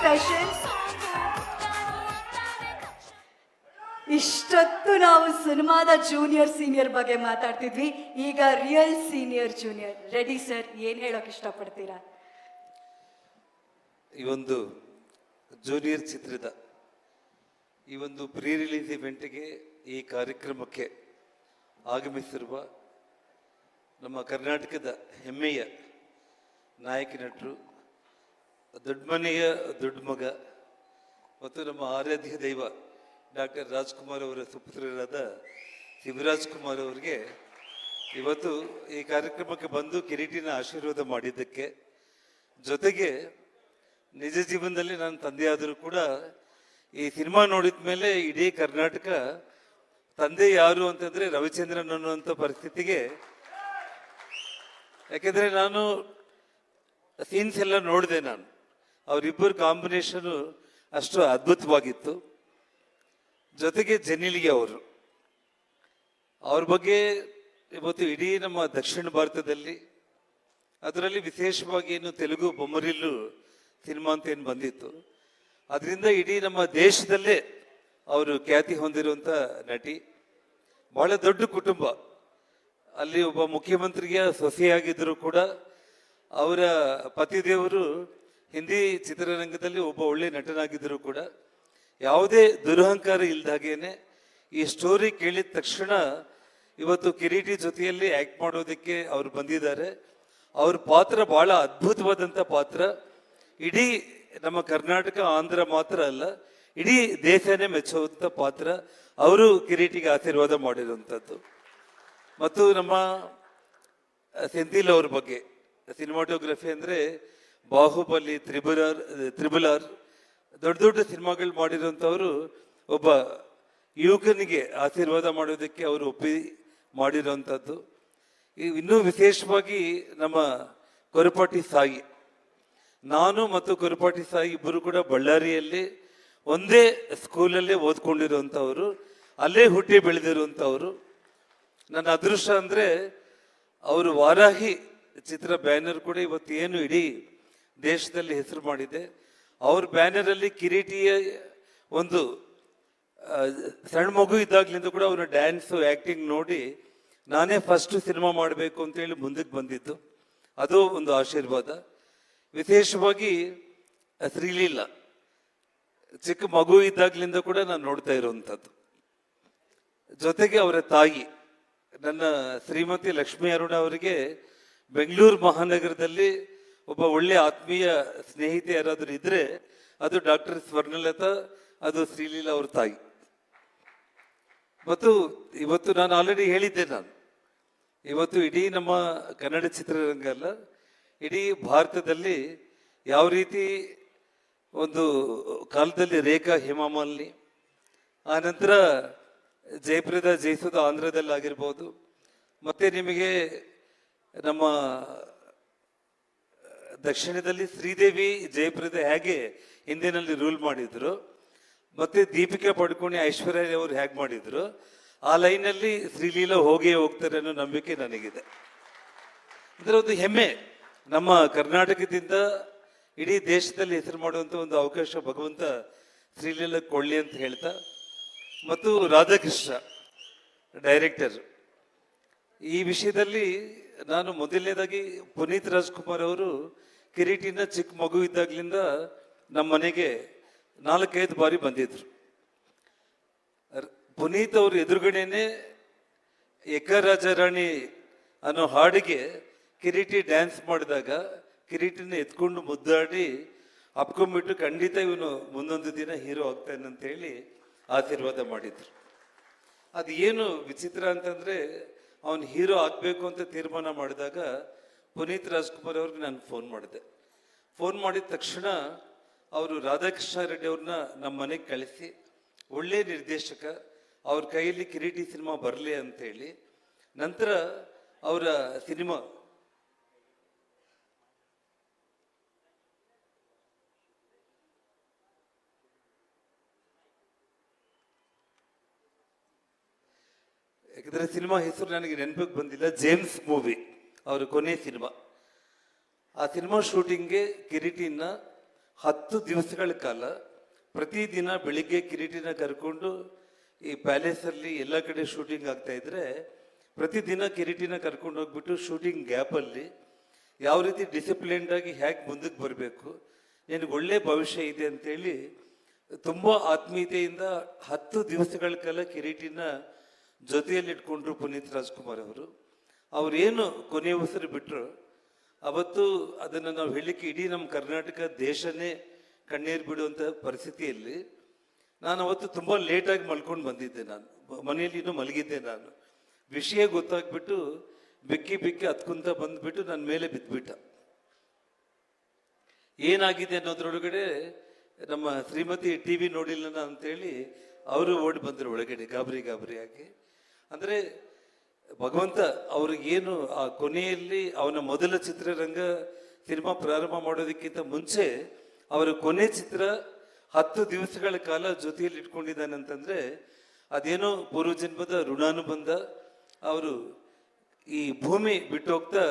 Session. ಇಷ್ಟೊತ್ತು ನಾವು ಸಿನಿಮಾದ ಜೂನಿಯರ್ ಸೀನಿಯರ್ ಬಗ್ಗೆ ಮಾತಾಡ್ತಿದ್ವಿ, ಈಗ real senior junior. Ready sir, ಏನ್ ಹೇಳೋಕೆ ಇಷ್ಟಪಡ್ತೀರಾ? ಈ ಒಂದು ಜೂನಿಯರ್ ಚಿತ್ರದ ಈ ಒಂದು ಪ್ರೀ ರಿಲೀಸ್ ಇವೆಂಟ್ಗೆ, ಈ ಕಾರ್ಯಕ್ರಮಕ್ಕೆ ಆಗಮಿಸಿರುವ ನಮ್ಮ ಕರ್ನಾಟಕದ ಹೆಮ್ಮೆಯ ನಾಯಕ ನಟರು, ದೊಡ್ಡ ಮನೆಯ ದೊಡ್ಡ ಮಗ ಮತ್ತು ನಮ್ಮ ಆರಾಧ್ಯ ದೈವ ಡಾಕ್ಟರ್ ರಾಜ್ಕುಮಾರ್ ಅವರ ಸುಪುತ್ರರಾದ ಶಿವರಾಜ್ ಕುಮಾರ್ ಅವರಿಗೆ ಇವತ್ತು ಈ ಕಾರ್ಯಕ್ರಮಕ್ಕೆ ಬಂದು ಕಿರೀಟಿನ ಆಶೀರ್ವಾದ ಮಾಡಿದ್ದಕ್ಕೆ, ಜೊತೆಗೆ ನಿಜ ಜೀವನದಲ್ಲಿ ನನ್ನ ತಂದೆಯಾದರೂ ಕೂಡ ಈ ಸಿನಿಮಾ ನೋಡಿದ ಮೇಲೆ ಇಡೀ ಕರ್ನಾಟಕ ತಂದೆ ಯಾರು ಅಂತಂದ್ರೆ ರವಿಚಂದ್ರನ್ ಅನ್ನುವಂಥ ಪರಿಸ್ಥಿತಿಗೆ, ಯಾಕೆಂದ್ರೆ ನಾನು ಸೀನ್ಸ್ ಎಲ್ಲ ನೋಡಿದೆ. ನಾನು ಅವರಿಬ್ಬರು ಕಾಂಬಿನೇಷನ್ ಅಷ್ಟು ಅದ್ಭುತವಾಗಿತ್ತು. ಜೊತೆಗೆ ಜನಿಲಿಗೆ ಅವ್ರ ಬಗ್ಗೆ ಇವತ್ತು ಇಡೀ ನಮ್ಮ ದಕ್ಷಿಣ ಭಾರತದಲ್ಲಿ, ಅದರಲ್ಲಿ ವಿಶೇಷವಾಗಿ ಏನು ತೆಲುಗು ಬೊಮ್ಮರಿಲ್ಲು ಸಿನಿಮಾ ಅಂತ ಏನು ಬಂದಿತ್ತು, ಅದರಿಂದ ಇಡೀ ನಮ್ಮ ದೇಶದಲ್ಲೇ ಅವರು ಖ್ಯಾತಿ ಹೊಂದಿರುವಂಥ ನಟಿ. ಬಹಳ ದೊಡ್ಡ ಕುಟುಂಬ. ಅಲ್ಲಿ ಒಬ್ಬ ಮುಖ್ಯಮಂತ್ರಿಗೆ ಸೊಸೆಯಾಗಿದ್ದರೂ ಕೂಡ ಅವರ ಪತಿದೇವರು ಹಿಂದಿ ಚಿತ್ರರಂಗದಲ್ಲಿ ಒಬ್ಬ ಒಳ್ಳೆ ನಟನಾಗಿದ್ದರೂ ಕೂಡ ಯಾವುದೇ ದುರಹಂಕಾರ ಇಲ್ದಾಗೇನೆ ಈ ಸ್ಟೋರಿ ಕೇಳಿದ ತಕ್ಷಣ ಇವತ್ತು ಕಿರೀಟಿ ಜೊತೆಯಲ್ಲಿ ಆಕ್ಟ್ ಮಾಡೋದಕ್ಕೆ ಅವ್ರು ಬಂದಿದ್ದಾರೆ. ಅವ್ರ ಪಾತ್ರ ಬಹಳ ಅದ್ಭುತವಾದಂಥ ಪಾತ್ರ. ಇಡೀ ನಮ್ಮ ಕರ್ನಾಟಕ ಆಂಧ್ರ ಮಾತ್ರ ಅಲ್ಲ, ಇಡೀ ದೇಶನೇ ಮೆಚ್ಚುವಂಥ ಪಾತ್ರ. ಅವರು ಕಿರೀಟಿಗೆ ಆಶೀರ್ವಾದ ಮಾಡಿರುವಂಥದ್ದು. ಮತ್ತು ನಮ್ಮ ಸೆಂಥಿಲ್ ಅವ್ರ ಬಗ್ಗೆ ಸಿನಿಮಾಟೋಗ್ರಫಿ ಅಂದರೆ ಬಾಹುಬಲಿ, ತ್ರಿಬಲ್ ಆರ್ ದೊಡ್ಡ ದೊಡ್ಡ ಸಿನಿಮಾಗಳು ಮಾಡಿರುವಂಥವರು. ಒಬ್ಬ ಯುವಕನಿಗೆ ಆಶೀರ್ವಾದ ಮಾಡೋದಕ್ಕೆ ಅವರು ಒಪ್ಪಿ ಮಾಡಿರುವಂಥದ್ದು. ಇನ್ನೂ ವಿಶೇಷವಾಗಿ ನಮ್ಮ ಕೊರಪಾಟಿ ಸಾಯಿ, ನಾನು ಮತ್ತು ಕೊರಪಾಟಿ ಸಾಯಿ ಇಬ್ಬರು ಕೂಡ ಬಳ್ಳಾರಿಯಲ್ಲಿ ಒಂದೇ ಸ್ಕೂಲಲ್ಲೇ ಓದ್ಕೊಂಡಿರುವಂಥವ್ರು, ಅಲ್ಲೇ ಹುಟ್ಟಿ ಬೆಳೆದಿರುವಂಥವ್ರು. ನನ್ನ ಅದೃಷ್ಟ ಅಂದರೆ ಅವರು ವಾರಾಹಿ ಚಿತ್ರ ಬ್ಯಾನರ್ ಕೂಡ ಇವತ್ತು ಏನು ಇಡೀ ದೇಶದಲ್ಲಿ ಹೆಸರು ಮಾಡಿದೆ. ಅವ್ರ ಬ್ಯಾನರಲ್ಲಿ ಕಿರೀಟಿಯ ಒಂದು ಸಣ್ಣ ಮಗು ಇದ್ದಾಗಲಿಂದ ಕೂಡ ಅವರ ಡ್ಯಾನ್ಸು ಆ್ಯಕ್ಟಿಂಗ್ ನೋಡಿ ನಾನೇ ಫಸ್ಟ್ ಸಿನಿಮಾ ಮಾಡಬೇಕು ಅಂತೇಳಿ ಮುಂದಕ್ಕೆ ಬಂದಿದ್ದು. ಅದು ಒಂದು ಆಶೀರ್ವಾದ. ವಿಶೇಷವಾಗಿ ಶ್ರೀಲೀಲಾ ಚಿಕ್ಕ ಮಗು ಇದ್ದಾಗಲಿಂದ ಕೂಡ ನಾನು ನೋಡ್ತಾ ಇರುವಂಥದ್ದು. ಜೊತೆಗೆ ಅವರ ತಾಯಿ ನನ್ನ ಶ್ರೀಮತಿ ಲಕ್ಷ್ಮೀ ಅರುಣ ಅವರಿಗೆ ಬೆಂಗಳೂರು ಮಹಾನಗರದಲ್ಲಿ ಒಬ್ಬ ಒಳ್ಳೆ ಆತ್ಮೀಯ ಸ್ನೇಹಿತೆ ಯಾರಾದರೂ ಇದ್ರೆ ಅದು ಡಾಕ್ಟರ್ ಸ್ವರ್ಣಲತಾ, ಅದು ಶ್ರೀಲೀಲಾ ಅವ್ರ ತಾಯಿ. ಮತ್ತು ಇವತ್ತು ನಾನು ಆಲ್ರೆಡಿ ಹೇಳಿದ್ದೆ, ನಾನು ಇವತ್ತು ಇಡೀ ನಮ್ಮ ಕನ್ನಡ ಚಿತ್ರರಂಗ ಅಲ್ಲ, ಇಡೀ ಭಾರತದಲ್ಲಿ ಯಾವ ರೀತಿ ಒಂದು ಕಾಲದಲ್ಲಿ ರೇಖಾ ಹೇಮಾಮಾಲಿನಿ, ಆ ನಂತರ ಜಯಪ್ರದಾ ಜಯಸುಧಾ ಆಂಧ್ರದಲ್ಲಿ ಆಗಿರ್ಬೋದು, ಮತ್ತೆ ನಿಮಗೆ ನಮ್ಮ ದಕ್ಷಿಣದಲ್ಲಿ ಶ್ರೀದೇವಿ ಜಯಪ್ರದಾ ಹೇಗೆ ಹಿಂದಿನಲ್ಲಿ ರೂಲ್ ಮಾಡಿದ್ರು, ಮತ್ತೆ ದೀಪಿಕಾ ಪಡುಕೋಣೆ ಐಶ್ವರ್ಯ ಅವರು ಹೇಗೆ ಮಾಡಿದ್ರು, ಆ ಲೈನಲ್ಲಿ ಶ್ರೀಲೀಲಾ ಹೋಗ್ತಾರೆ ಅನ್ನೋ ನಂಬಿಕೆ ನನಗಿದೆ. ಇದರ ಒಂದು ಹೆಮ್ಮೆ ನಮ್ಮ ಕರ್ನಾಟಕದಿಂದ ಇಡೀ ದೇಶದಲ್ಲಿ ಹೆಸರು ಮಾಡುವಂಥ ಒಂದು ಅವಕಾಶ ಭಗವಂತ ಶ್ರೀಲೀಲಾ ಕೊಳ್ಳಿ ಅಂತ ಹೇಳ್ತಾ, ಮತ್ತು ರಾಧಾಕೃಷ್ಣ ಡೈರೆಕ್ಟರ್, ಈ ವಿಷಯದಲ್ಲಿ ನಾನು ಮೊದಲನೇದಾಗಿ ಪುನೀತ್ ರಾಜ್ಕುಮಾರ್ ಅವರು ಕಿರೀಟಿನ ಚಿಕ್ಕ ಮಗು ಇದ್ದಾಗಲಿಂದ ನಮ್ಮ ಮನೆಗೆ 4-5 ಬಾರಿ ಬಂದಿದ್ರು. ಪುನೀತ್ ಅವರು ಎದುರುಗಡೆನೆ ಎಕ್ಕ ರಾಜಾರಾಣಿ ಅನ್ನೋ ಹಾಡಿಗೆ ಕಿರೀಟಿ ಡ್ಯಾನ್ಸ್ ಮಾಡಿದಾಗ ಕಿರೀಟಿನ ಎತ್ಕೊಂಡು ಮುದ್ದಾಡಿ ಅಪ್ಕೊಂಡ್ಬಿಟ್ಟು ಖಂಡಿತ ಇವನು ಮುಂದೊಂದು ದಿನ ಹೀರೋ ಆಗ್ತಾನೆ ಅಂತ ಹೇಳಿ ಆಶೀರ್ವಾದ ಮಾಡಿದ್ರು. ಅದು ಏನು ವಿಚಿತ್ರ ಅಂತಂದ್ರೆ, ಅವನು ಹೀರೋ ಆಗಬೇಕು ಅಂತ ತೀರ್ಮಾನ ಮಾಡಿದಾಗ ಪುನೀತ್ ರಾಜ್ಕುಮಾರ್ ಅವ್ರಿಗೆ ನಾನು ಫೋನ್ ಮಾಡಿದೆ. ಫೋನ್ ಮಾಡಿದ ತಕ್ಷಣ ಅವರು ರಾಧಾಕೃಷ್ಣ ರೆಡ್ಡಿ ಅವ್ರನ್ನ ನಮ್ಮ ಮನೆಗೆ ಕಳಿಸಿ, ಒಳ್ಳೆ ನಿರ್ದೇಶಕ, ಅವ್ರ ಕೈಯಲ್ಲಿ ಕಿರೀಟಿ ಸಿನಿಮಾ ಬರಲಿ ಅಂತೇಳಿ, ನಂತರ ಅವರ ಸಿನಿಮಾ ಯಾಕಂದರೆ ಸಿನಿಮಾ ಹೆಸರು ನನಗೆ ನೆನಪಿಗೆ ಬಂದಿಲ್ಲ, ಜೇಮ್ಸ್ ಮೂವಿ ಅವರ ಕೊನೆ ಸಿನಿಮಾ. ಆ ಸಿನಿಮಾ ಶೂಟಿಂಗ್ಗೆ ಕಿರೀಟಿನ 10 ದಿವಸಗಳ ಕಾಲ ಪ್ರತಿದಿನ ಬೆಳಿಗ್ಗೆ ಕಿರೀಟಿನ ಕರ್ಕೊಂಡು ಈ ಪ್ಯಾಲೇಸಲ್ಲಿ ಎಲ್ಲ ಕಡೆ ಶೂಟಿಂಗ್ ಆಗ್ತಾ ಇದ್ರೆ ಪ್ರತಿದಿನ ಕಿರೀಟಿನ ಕರ್ಕೊಂಡು ಹೋಗ್ಬಿಟ್ಟು ಶೂಟಿಂಗ್ ಗ್ಯಾಪಲ್ಲಿ ಯಾವ ರೀತಿ ಡಿಸಿಪ್ಲಿನ್ಡ್ ಆಗಿ ಹೇಗೆ ಮುಂದಕ್ಕೆ ಬರಬೇಕು, ನಿನಗೆ ಒಳ್ಳೆ ಭವಿಷ್ಯ ಇದೆ ಅಂತೇಳಿ ತುಂಬ ಆತ್ಮೀಯತೆಯಿಂದ 10 ದಿವಸಗಳ ಕಾಲ ಕಿರೀಟಿನ ಜೊತೆಯಲ್ಲಿ ಇಟ್ಕೊಂಡ್ರು ಪುನೀತ್ ರಾಜ್ಕುಮಾರ್ ಅವರು. ಅವ್ರೇನು ಕೊನೆಯ ಉಸಿರು ಬಿಟ್ಟರು ಅವತ್ತು ಅದನ್ನು ನಾವು ಹೇಳಲಿಕ್ಕೆ ಇಡೀ ನಮ್ಮ ಕರ್ನಾಟಕ ದೇಶನೇ ಕಣ್ಣೀರು ಬಿಡುವಂಥ ಪರಿಸ್ಥಿತಿಯಲ್ಲಿ ನಾನು ಅವತ್ತು ತುಂಬ ಲೇಟಾಗಿ ಮಲ್ಕೊಂಡು ಬಂದಿದ್ದೆ. ನಾನು ಮನೆಯಲ್ಲಿ ಇನ್ನೂ ಮಲಗಿದ್ದೆ. ನಾನು ವಿಷಯ ಗೊತ್ತಾಗ್ಬಿಟ್ಟು ಬಿಕ್ಕಿ ಬಿಕ್ಕಿ ಹತ್ಕೊಂತ ಬಂದ್ಬಿಟ್ಟು ನನ್ನ ಮೇಲೆ ಬಿದ್ದುಬಿಟ್ಟ. ಏನಾಗಿದೆ ಅನ್ನೋದ್ರೊಳಗಡೆ ನಮ್ಮ ಶ್ರೀಮತಿ ಟಿವಿ ನೋಡಿಲ್ಲ ಅಂತೇಳಿ ಅವರು ಓಡಿ ಬಂದರು ಒಳಗಡೆ ಗಾಬರಿ ಆಗಿ. ಅಂದರೆ ಭಗವಂತ ಅವ್ರಿಗೇನು ಆ ಕೊನೆಯಲ್ಲಿ ಅವನ ಮೊದಲ ಚಿತ್ರರಂಗ ಸಿನಿಮಾ ಪ್ರಾರಂಭ ಮಾಡೋದಕ್ಕಿಂತ ಮುಂಚೆ ಅವರ ಕೊನೆ ಚಿತ್ರ 10 ದಿವಸಗಳ ಕಾಲ ಜೊತೆಯಲ್ಲಿ ಇಟ್ಕೊಂಡಿದ್ದಾನೆ ಅಂತಂದ್ರೆ ಅದೇನೋ ಪೂರ್ವಜನ್ಮದ ಋಣಾನುಬಂಧ. ಅವರು ಈ ಭೂಮಿ ಬಿಟ್ಟು ಹೋಗ್ತಾ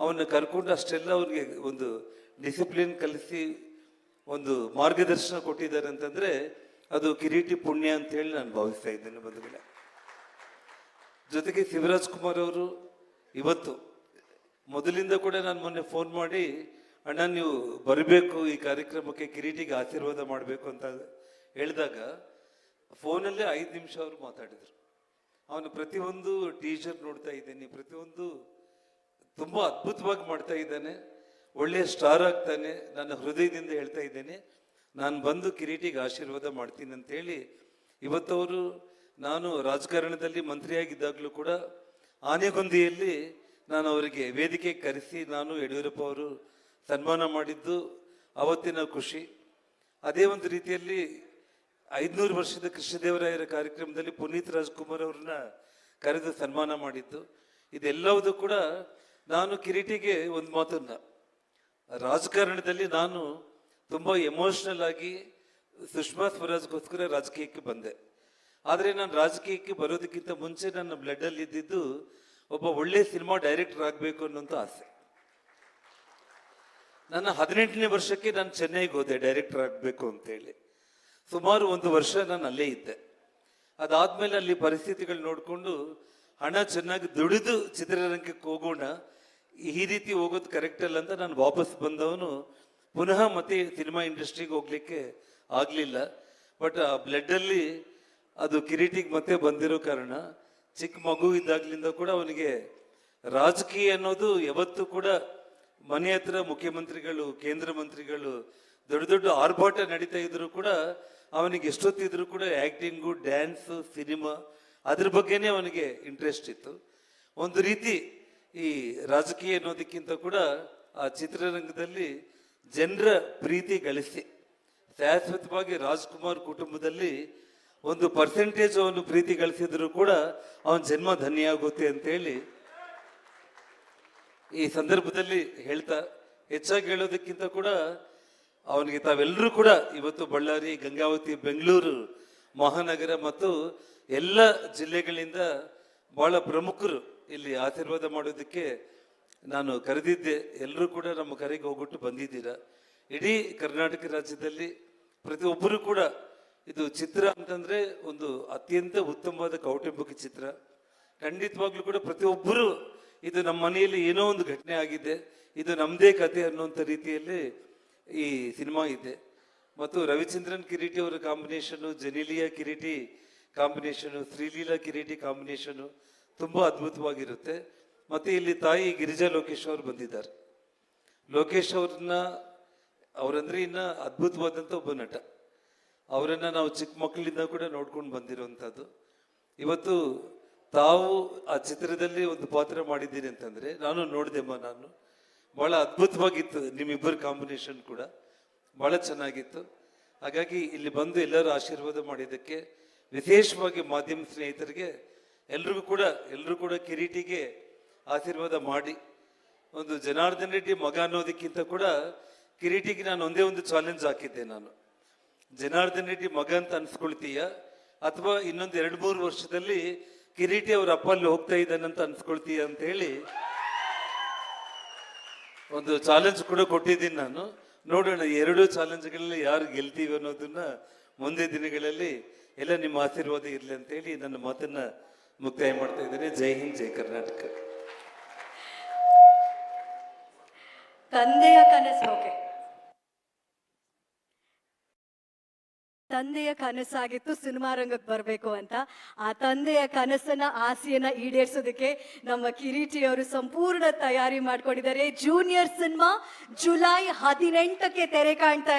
ಅವನ್ನ ಕರ್ಕೊಂಡು ಅಷ್ಟೆಲ್ಲ ಅವ್ರಿಗೆ ಒಂದು ಡಿಸಿಪ್ಲಿನ್ ಕಲಿಸಿ ಒಂದು ಮಾರ್ಗದರ್ಶನ ಕೊಟ್ಟಿದ್ದಾರೆ ಅಂತಂದ್ರೆ ಅದು ಕಿರೀಟಿ ಪುಣ್ಯ ಅಂತ ಹೇಳಿ ನಾನು ಭಾವಿಸ್ತಾ ಇದ್ದೇನೆ ಬಂಧುಗಳೇ. ಜೊತೆಗೆ ಶಿವರಾಜ್ ಕುಮಾರ್ ಅವರು ಇವತ್ತು ಮೊದಲಿಂದ ಕೂಡ ನಾನು ಮೊನ್ನೆ ಫೋನ್ ಮಾಡಿ, ಅಣ್ಣ ನೀವು ಬರಬೇಕು ಈ ಕಾರ್ಯಕ್ರಮಕ್ಕೆ, ಕಿರೀಟಿಗೆ ಆಶೀರ್ವಾದ ಮಾಡಬೇಕು ಅಂತ ಹೇಳಿದಾಗ ಫೋನಲ್ಲೇ 5 ನಿಮಿಷ ಅವರು ಮಾತಾಡಿದರು. ಅವನು ಪ್ರತಿಯೊಂದು ಟೀಚರ್ ನೋಡ್ತಾ ಇದ್ದೇನೆ, ಪ್ರತಿಯೊಂದು ತುಂಬ ಅದ್ಭುತವಾಗಿ ಮಾಡ್ತಾ ಇದ್ದಾನೆ, ಒಳ್ಳೆಯ ಸ್ಟಾರ್ ಆಗ್ತಾನೆ. ನನ್ನ ಹೃದಯದಿಂದ ಹೇಳ್ತಾ ಇದ್ದೇನೆ, ನಾನು ಬಂದು ಕಿರೀಟಿಗೆ ಆಶೀರ್ವಾದ ಮಾಡ್ತೀನಿ ಅಂತೇಳಿ ಇವತ್ತವರು. ನಾನು ರಾಜಕಾರಣದಲ್ಲಿ ಮಂತ್ರಿಯಾಗಿದ್ದಾಗಲೂ ಕೂಡ ಆನೆಗೊಂದಿಯಲ್ಲಿ ನಾನು ಅವರಿಗೆ ವೇದಿಕೆ ಕರೆಸಿ ನಾನು ಯಡಿಯೂರಪ್ಪ ಅವರು ಸನ್ಮಾನ ಮಾಡಿದ್ದು ಅವತ್ತಿನ ಖುಷಿ. ಅದೇ ಒಂದು ರೀತಿಯಲ್ಲಿ 500 ವರ್ಷದ ಕೃಷ್ಣದೇವರಾಯರ ಕಾರ್ಯಕ್ರಮದಲ್ಲಿ ಪುನೀತ್ ರಾಜ್ಕುಮಾರ್ ಅವ್ರನ್ನ ಕರೆದು ಸನ್ಮಾನ ಮಾಡಿದ್ದು, ಇದೆಲ್ಲವೂ ಕೂಡ ನಾನು ಕಿರೀಟಿಗೆ ಒಂದು ಮಾತನ್ನ, ರಾಜಕಾರಣದಲ್ಲಿ ನಾನು ತುಂಬ ಎಮೋಷ್ನಲ್ ಆಗಿ ಸುಷ್ಮಾ ಸ್ವರಾಜ್ಗೋಸ್ಕರ ರಾಜಕೀಯಕ್ಕೆ ಬಂದೆ. ಆದರೆ ನಾನು ರಾಜಕೀಯಕ್ಕೆ ಬರೋದಕ್ಕಿಂತ ಮುಂಚೆ ನನ್ನ ಬ್ಲಡ್ಡಲ್ಲಿ ಇದ್ದಿದ್ದು ಒಬ್ಬ ಒಳ್ಳೆ ಸಿನಿಮಾ ಡೈರೆಕ್ಟರ್ ಆಗಬೇಕು ಅನ್ನೋಂಥ ಆಸೆ. ನನ್ನ 18ನೇ ವರ್ಷಕ್ಕೆ ನಾನು ಚೆನ್ನೈಗೆ ಹೋದೆ ಡೈರೆಕ್ಟರ್ ಆಗಬೇಕು ಅಂತೇಳಿ. ಸುಮಾರು 1 ವರ್ಷ ನಾನು ಅಲ್ಲೇ ಇದ್ದೆ. ಅದಾದ್ಮೇಲೆ ಅಲ್ಲಿ ಪರಿಸ್ಥಿತಿಗಳು ನೋಡಿಕೊಂಡು ಹಣ ಚೆನ್ನಾಗಿ ದುಡಿದು ಚಿತ್ರರಂಗಕ್ಕೆ ಹೋಗೋಣ, ಈ ರೀತಿ ಹೋಗೋದು ಕರೆಕ್ಟ್ ಅಲ್ಲ ಅಂತ ನಾನು ವಾಪಸ್ ಬಂದವನು. ಪುನಃ ಮತ್ತೆ ಸಿನಿಮಾ ಇಂಡಸ್ಟ್ರಿಗೆ ಹೋಗ್ಲಿಕ್ಕೆ ಆಗಲಿಲ್ಲ. ಬಟ್ ಆ ಬ್ಲಡ್ಡಲ್ಲಿ ಅದು ಕಿರೀಟಿಗೆ ಮತ್ತೆ ಬಂದಿರೋ ಕಾರಣ ಚಿಕ್ಕ ಮಗು ಇದ್ದಾಗ್ಲಿಂದ ಕೂಡ ಅವನಿಗೆ ರಾಜಕೀಯ ಅನ್ನೋದು ಯಾವತ್ತೂ ಕೂಡ ಮನೆ ಹತ್ರ ಮುಖ್ಯಮಂತ್ರಿಗಳು, ಕೇಂದ್ರ ಮಂತ್ರಿಗಳು ದೊಡ್ಡ ದೊಡ್ಡ ಆರ್ಭಾಟ ನಡೀತಾ ಇದ್ರು ಕೂಡ ಅವನಿಗೆ ಎಷ್ಟೊತ್ತಿದ್ರು ಕೂಡ ಆ್ಯಕ್ಟಿಂಗು, ಡ್ಯಾನ್ಸು, ಸಿನಿಮಾ ಅದ್ರ ಬಗ್ಗೆನೇ ಅವನಿಗೆ ಇಂಟ್ರೆಸ್ಟ್ ಇತ್ತು. ಒಂದು ರೀತಿ ಈ ರಾಜಕೀಯ ಅನ್ನೋದಕ್ಕಿಂತ ಕೂಡ ಆ ಚಿತ್ರರಂಗದಲ್ಲಿ ಜನರ ಪ್ರೀತಿ ಗಳಿಸಿ ಶಾಶ್ವತವಾಗಿ ರಾಜ್ಕುಮಾರ್ ಕುಟುಂಬದಲ್ಲಿ ಒಂದು ಪರ್ಸೆಂಟೇಜ್ ಅವನು ಪ್ರೀತಿ ಗಳಿಸಿದ್ರು ಕೂಡ ಅವನ ಜನ್ಮ ಧನ್ಯ ಆಗುತ್ತೆ ಅಂತೇಳಿ ಈ ಸಂದರ್ಭದಲ್ಲಿ ಹೇಳ್ತಾ, ಹೆಚ್ಚಾಗಿ ಹೇಳೋದಕ್ಕಿಂತ ಕೂಡ ಅವನಿಗೆ ತಾವೆಲ್ಲರೂ ಕೂಡ ಇವತ್ತು ಬಳ್ಳಾರಿ, ಗಂಗಾವತಿ, ಬೆಂಗಳೂರು ಮಹಾನಗರ ಮತ್ತು ಎಲ್ಲ ಜಿಲ್ಲೆಗಳಿಂದ ಬಹಳ ಪ್ರಮುಖರು ಇಲ್ಲಿ ಆಶೀರ್ವಾದ ಮಾಡೋದಕ್ಕೆ ನಾನು ಕರೆದಿದ್ದೆ. ಎಲ್ಲರೂ ಕೂಡ ನಮ್ಮ ಕರೆಗೆ ಹೋಗ್ಬಿಟ್ಟು ಬಂದಿದ್ದೀರಾ. ಇಡೀ ಕರ್ನಾಟಕ ರಾಜ್ಯದಲ್ಲಿ ಪ್ರತಿಯೊಬ್ಬರು ಕೂಡ ಇದು ಚಿತ್ರ ಅಂತಂದ್ರೆ ಒಂದು ಅತ್ಯಂತ ಉತ್ತಮವಾದ ಕೌಟುಂಬಿಕ ಚಿತ್ರ. ಖಂಡಿತವಾಗ್ಲೂ ಕೂಡ ಪ್ರತಿಯೊಬ್ಬರು ಇದು ನಮ್ಮ ಮನೆಯಲ್ಲಿ ಏನೋ ಒಂದು ಘಟನೆ ಆಗಿದೆ, ಇದು ನಮ್ಮದೇ ಕತೆ ಅನ್ನುವಂಥ ರೀತಿಯಲ್ಲಿ ಈ ಸಿನಿಮಾ ಇದೆ. ಮತ್ತು ರವಿಚಂದ್ರನ್ ಕಿರೀಟಿ ಅವರ combination, Genelia Kireeti combination, Sreeleela Kireeti combination ತುಂಬ ಅದ್ಭುತವಾಗಿರುತ್ತೆ. ಮತ್ತು ಇಲ್ಲಿ ತಾಯಿ ಗಿರಿಜಾ ಲೋಕೇಶ್ ಅವರು ಬಂದಿದ್ದಾರೆ. ಲೋಕೇಶ್ ಅವರಂದ್ರೆ ಇನ್ನ ಅದ್ಭುತವಾದಂಥ ಒಬ್ಬ ನಟ. ಅವರನ್ನು ನಾವು ಚಿಕ್ಕ ಮಕ್ಕಳಿಂದ ಕೂಡ ನೋಡ್ಕೊಂಡು ಬಂದಿರುವಂಥದ್ದು. ಇವತ್ತು ತಾವು ಆ ಚಿತ್ರದಲ್ಲಿ ಒಂದು ಪಾತ್ರ ಮಾಡಿದ್ದೀರಿ ಅಂತಂದ್ರೆ ನಾನು ನೋಡಿದೆಮ್ಮ, ನಾನು ಬಹಳ ಅದ್ಭುತವಾಗಿತ್ತು. ನಿಮ್ಮಿಬ್ಬರ ಕಾಂಬಿನೇಷನ್ ಕೂಡ ಬಹಳ ಚೆನ್ನಾಗಿತ್ತು. ಹಾಗಾಗಿ ಇಲ್ಲಿ ಬಂದು ಎಲ್ಲರೂ ಆಶೀರ್ವಾದ ಮಾಡಿದ್ದಕ್ಕೆ ವಿಶೇಷವಾಗಿ ಮಾಧ್ಯಮ ಸ್ನೇಹಿತರಿಗೆ ಎಲ್ಲರೂ ಕೂಡ ಕಿರೀಟಿಗೆ ಆಶೀರ್ವಾದ ಮಾಡಿ. ಒಂದು ಜನಾರ್ದನ್ ರೆಡ್ಡಿ ಮಗ ಅನ್ನೋದಕ್ಕಿಂತ ಕೂಡ ಕಿರೀಟಿಗೆ ನಾನು ಒಂದೇ ಒಂದು ಚಾಲೆಂಜ್ ಹಾಕಿದ್ದೆ. ನಾನು ಜನಾರ್ದನ್ ರೆಡ್ಡಿ ಮಗ ಅಂತ ಅನ್ಸ್ಕೊಳ್ತೀಯ ಅಥವಾ ಇನ್ನೊಂದು 2-3 ವರ್ಷದಲ್ಲಿ ಕಿರೀಟಿ ಅವ್ರ ಅಪ್ಪ ಅಲ್ಲಿ ಹೋಗ್ತಾ ಇದ್ದಾನಂತ ಅನ್ಸ್ಕೊಳ್ತೀಯ ಅಂತ ಹೇಳಿ ಒಂದು ಚಾಲೆಂಜ್ ಕೂಡ ಕೊಟ್ಟಿದ್ದೀನಿ ನಾನು. ನೋಡೋಣ ಎರಡು ಚಾಲೆಂಜ್ಗಳಲ್ಲಿ ಯಾರು ಗೆಲ್ತೀವಿ ಅನ್ನೋದನ್ನ ಮುಂದೆ ದಿನಗಳಲ್ಲಿ ಎಲ್ಲ ನಿಮ್ಮ ಆಶೀರ್ವಾದ ಇರಲಿ ಅಂತೇಳಿ ನನ್ನ ಮಾತನ್ನ ಮುಕ್ತಾಯ ಮಾಡ್ತಾ ಇದ್ದೇನೆ. ಜೈ ಹಿಂದ್, ಜೈ ಕರ್ನಾಟಕ. ತಂದೆಯ ಕನಸು ಓಕೆ, ತಂದೆಯ ಕನಸಾಗಿತ್ತು ಸಿನಿಮಾ ರಂಗಕ್ಕೆ ಬರಬೇಕು ಅಂತ. ಆ ತಂದೆಯ ಕನಸನ್ನ ಆಸೆಯನ್ನ ಈಡೇರಿಸೋದಕ್ಕೆ ನಮ್ಮ ಕಿರೀಟಿಯವರು ಸಂಪೂರ್ಣ ತಯಾರಿ ಮಾಡ್ಕೊಂಡಿದ್ದಾರೆ. ಜೂನಿಯರ್ ಸಿನಿಮಾ ಜುಲೈ 18ಕ್ಕೆ ತೆರೆ ಕಾಣ್ತಾ